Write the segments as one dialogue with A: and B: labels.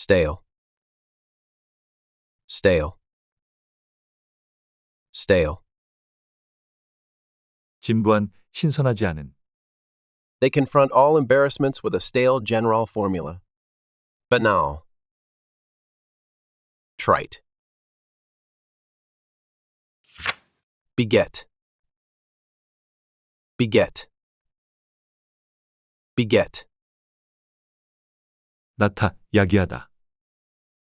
A: stale, stale, stale.
B: 진부한, 신선하지 않은.
A: They confront all embarrassments with a stale general formula. Banal, trite. Beget, beget, beget.
B: 낳다, 야기하다.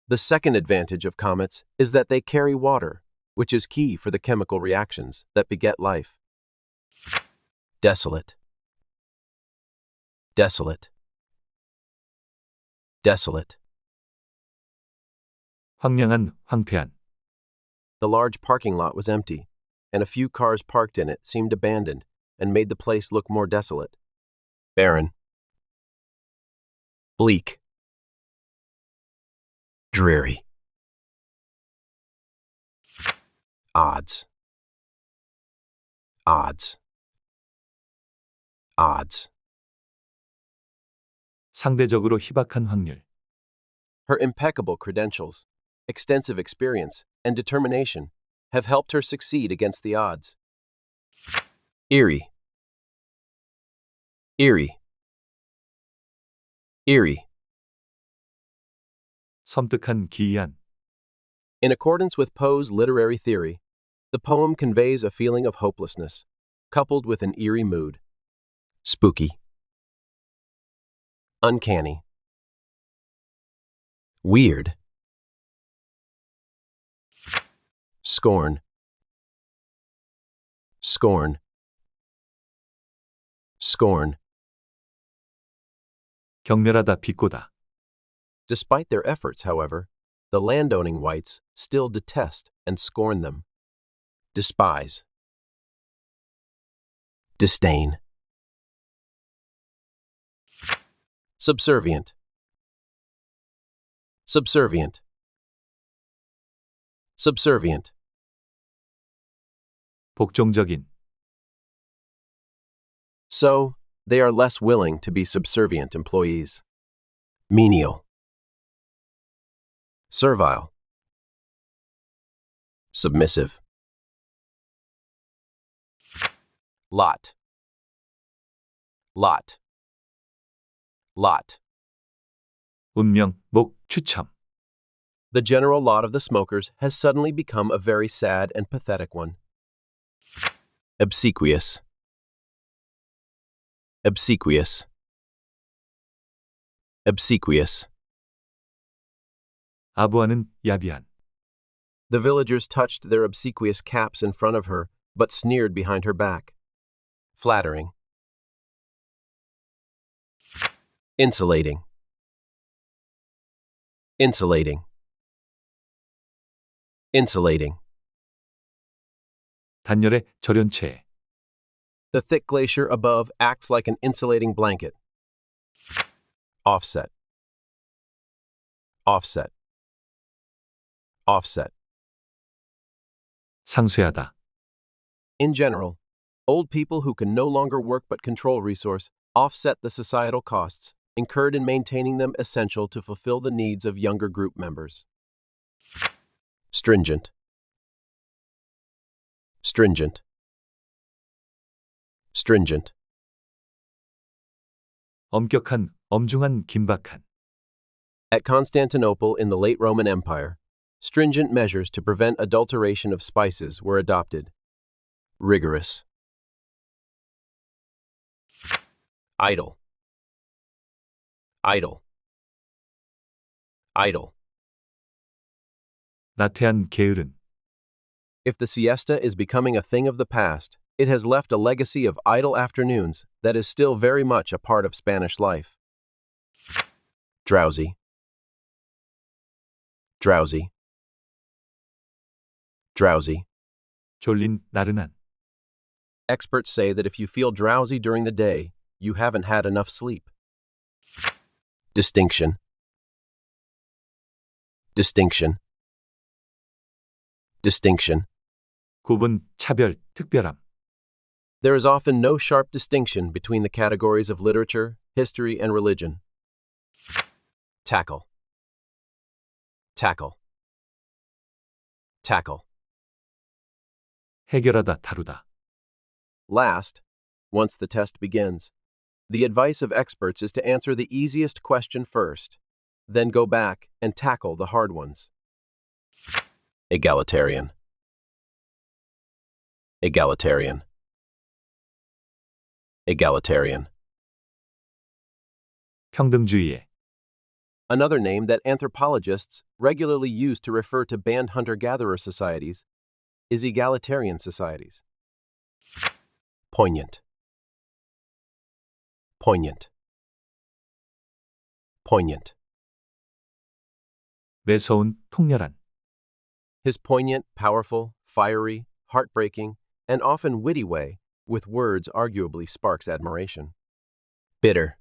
A: The second advantage of comets is that they carry water, which is key for the chemical reactions that beget life. Desolate, desolate, desolate.
B: 황량한, 황폐한.
A: The large parking lot was empty, and a few cars parked in it seemed abandoned and made the place look more desolate. Barren, bleak, dreary. Odds, odds, odds.
B: 상대적으로 희박한 확률.
A: Her impeccable credentials, extensive experience, and determination have helped her succeed against the odds. Eerie, eerie, eerie.
B: 섬뜩한, 기이한.
A: In accordance with Poe's literary theory, the poem conveys a feeling of hopelessness, coupled with an eerie mood. Spooky, uncanny, weird. Scorn, scorn, scorn.
B: 경멸하다, 비꼬다.
A: Despite their efforts, however, the landowning whites still detest and scorn them. Despise, disdain. Subservient, subservient, subservient.
B: 복종적인.
A: So, they are less willing to be subservient employees. Menial, servile, submissive. Lot, lot, lot.
B: 운명, 목, 추첨.
A: The general lot of the smokers has suddenly become a very sad and pathetic one. Obsequious, obsequious, obsequious.
B: 아부하는, 야비한.
A: The villagers touched their obsequious caps in front of her, but sneered behind her back. Flattering. Insulating, insulating, insulating.
B: 단열에, 절연체에.
A: The thick glacier above acts like an insulating blanket. Offset, offset, offset.
B: 상쇄하다.
A: In general, old people who can no longer work but control resource offset the societal costs incurred in maintaining them essential to fulfill the needs of younger group members. Stringent, stringent, stringent.
B: 엄격한, 엄중한, 긴박한.
A: At Constantinople in the late Roman Empire, stringent measures to prevent adulteration of spices were adopted. Rigorous. Idle, idle, idle.
B: 나태한, 게으른.
A: If the siesta is becoming a thing of the past, it has left a legacy of idle afternoons that is still very much a part of Spanish life. Drowsy, drowsy, drowsy.
B: 졸린, 나른한.
A: Experts say that if you feel drowsy during the day, you haven't had enough sleep. Distinction, distinction, distinction.
B: 구분, 차별, 특별함.
A: There is often no sharp distinction between the categories of literature, history, and religion. Tackle, tackle, tackle.
B: 해결하다, 다루다.
A: Last, once the test begins, the advice of experts is to answer the easiest question first, then go back and tackle the hard ones. Egalitarian, egalitarian, egalitarian.
B: 평등주의에.
A: Another name that anthropologists regularly use to refer to banned hunter-gatherer societies is egalitarian societies. Poignant, poignant, poignant.
B: 매서운, 통렬한.
A: His poignant, powerful, fiery, heartbreaking, and often witty way with words arguably sparks admiration. Bitter,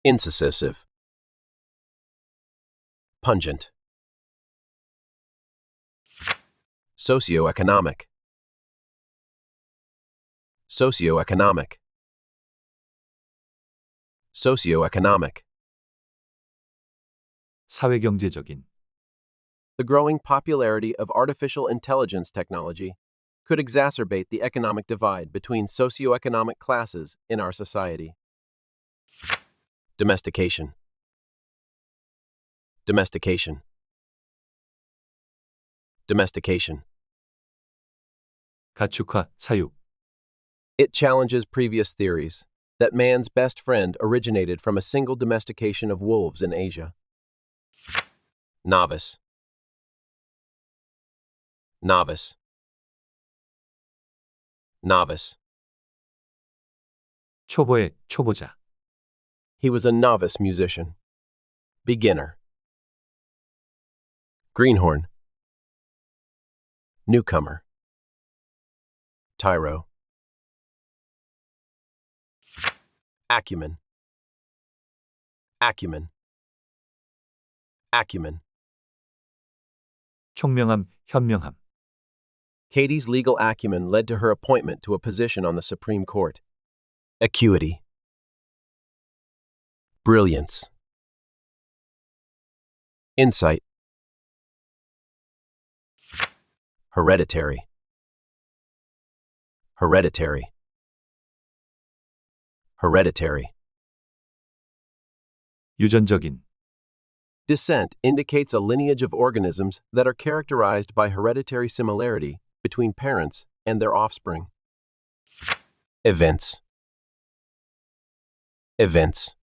A: incisive, pungent. Socioeconomic, socioeconomic, socioeconomic.
B: 사회경제적인.
A: The growing popularity of artificial intelligence technology could exacerbate the economic divide between socioeconomic classes in our society. Domestication, domestication, domestication.
B: 가축화, 사육.
A: It challenges previous theories that man's best friend originated from a single domestication of wolves in Asia. Novice, novice, novice.
B: 초보의, 초보자.
A: He was a novice musician. Beginner. Greenhorn. Newcomer. Tyro. Acumen. Acumen. Acumen.
B: 총명함, 현명함.
A: Katie's legal acumen led to her appointment to a position on the Supreme Court. Acuity. Brilliance. Insight. Hereditary. Hereditary. Hereditary.
B: 유전적인.
A: Descent indicates a lineage of organisms that are characterized by hereditary similarity between parents and their offspring. Events. Events.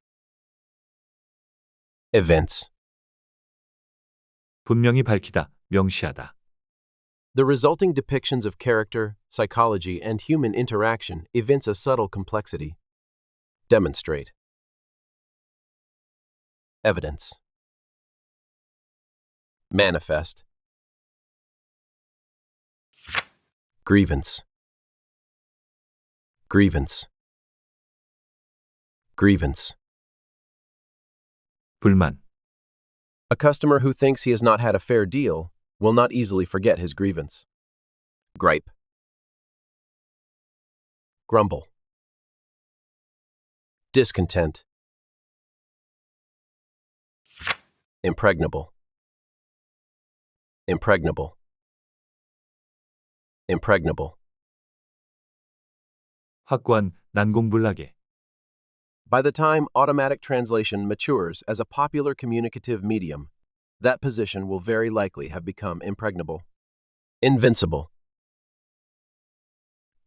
A: Events.
B: 분명히 밝히다, 명시하다.
A: The resulting depictions of character, psychology, and human interaction evince a subtle complexity. Demonstrate. Evidence. Manifest. Grievance. Grievance. Grievance.
B: 불만.
A: A customer who thinks he has not had a fair deal will not easily forget his grievance. Gripe. Grumble. Discontent. Impregnable. Impregnable. Impregnable.
B: 확고한, 난공불락의.
A: By the time automatic translation matures as a popular communicative medium, that position will very likely have become impregnable. Invincible.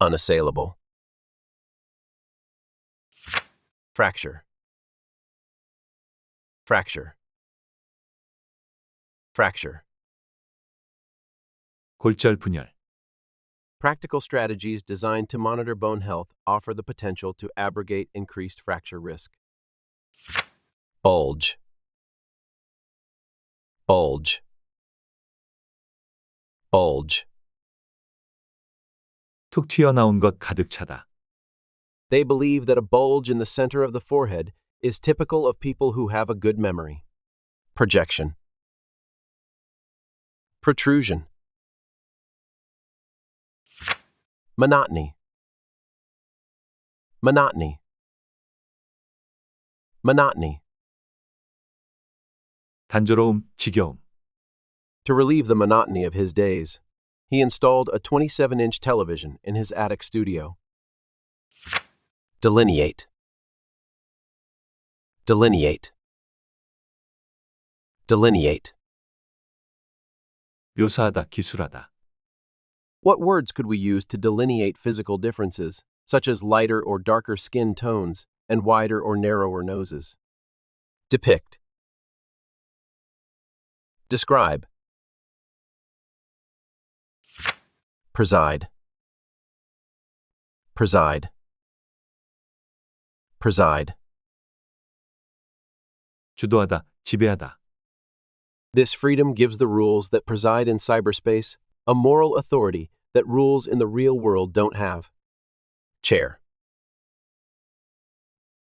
A: Unassailable. Fracture. Fracture. Fracture.
B: 골절, 분열.
A: Practical strategies designed to monitor bone health offer the potential to abrogate increased fracture risk. Bulge. Bulge. Bulge.
B: 툭 튀어나온 것 가득 차다.
A: They believe that a bulge in the center of the forehead is typical of people who have a good memory. Projection. Protrusion. Monotony. Monotony. Monotony.
B: 단조로움, 지겨움.
A: To relieve the monotony of his days, he installed a 27-inch television in his attic studio. Delineate. Delineate. Delineate.
B: 묘사하다, 기술하다.
A: What words could we use to delineate physical differences, such as lighter or darker skin tones and wider or narrower noses? Depict. Describe. Preside. Preside. Preside.
B: 주도하다, 지배하다.
A: This freedom gives the rules that preside in cyberspace a moral authority that rules in the real world don't have. Chair.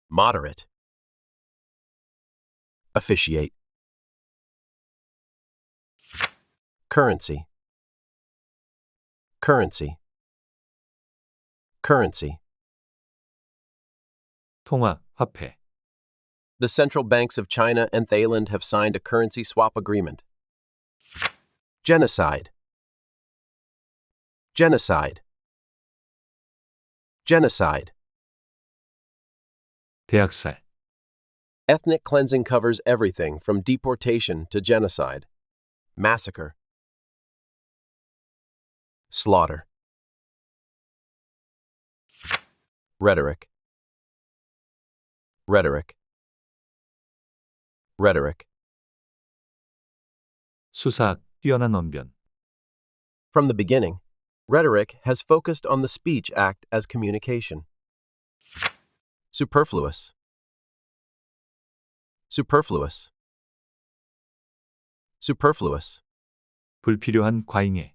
A: Moderate. Officiate. Currency. Currency. Currency.
B: 통화, 화폐.
A: The central banks of China and Thailand have signed a currency swap agreement. Genocide. Genocide. Genocide.
B: 대학살.
A: Ethnic cleansing covers everything from deportation to genocide. Massacre. Slaughter. Rhetoric. Rhetoric. Rhetoric.
B: 수사학, 뛰어난 언변.
A: From the beginning, rhetoric has focused on the speech act as communication. Superfluous. Superfluous. Superfluous.
B: 불필요한 과잉해.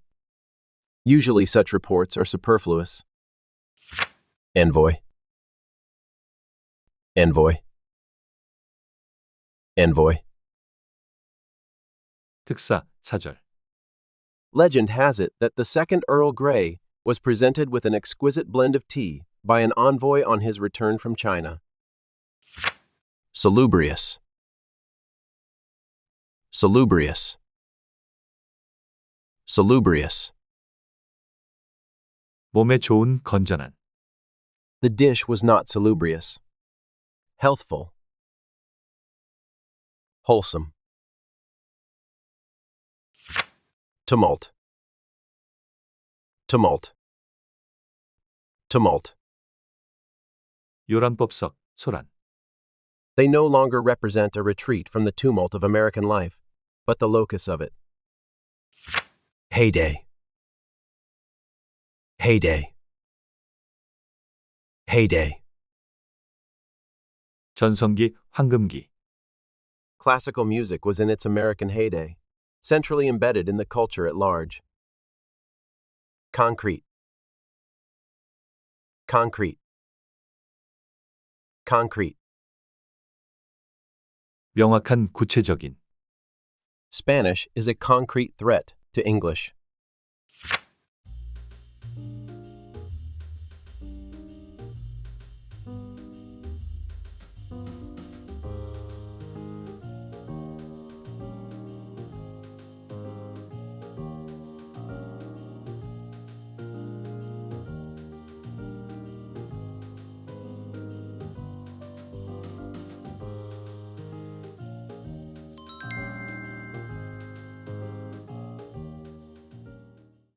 A: Usually such reports are superfluous. Envoy. Envoy. Envoy.
B: 특사, 사절.
A: Legend has it that the second Earl Grey was presented with an exquisite blend of tea by an envoy on his return from China. Salubrious. Salubrious. Salubrious.
B: 몸에 좋은, 건전한.
A: The dish was not salubrious. Healthful. Wholesome. Tumult. Tumult. Tumult.
B: 요란법석, 소란.
A: They no longer represent a retreat from the tumult of American life, but the locus of it. Heyday. Heyday. Heyday.
B: 전성기, 황금기.
A: Classical music was in its American heyday, centrally embedded in the culture at large. Concrete. Concrete. Concrete.
B: 명확한, 구체적인.
A: Spanish is a concrete threat to English.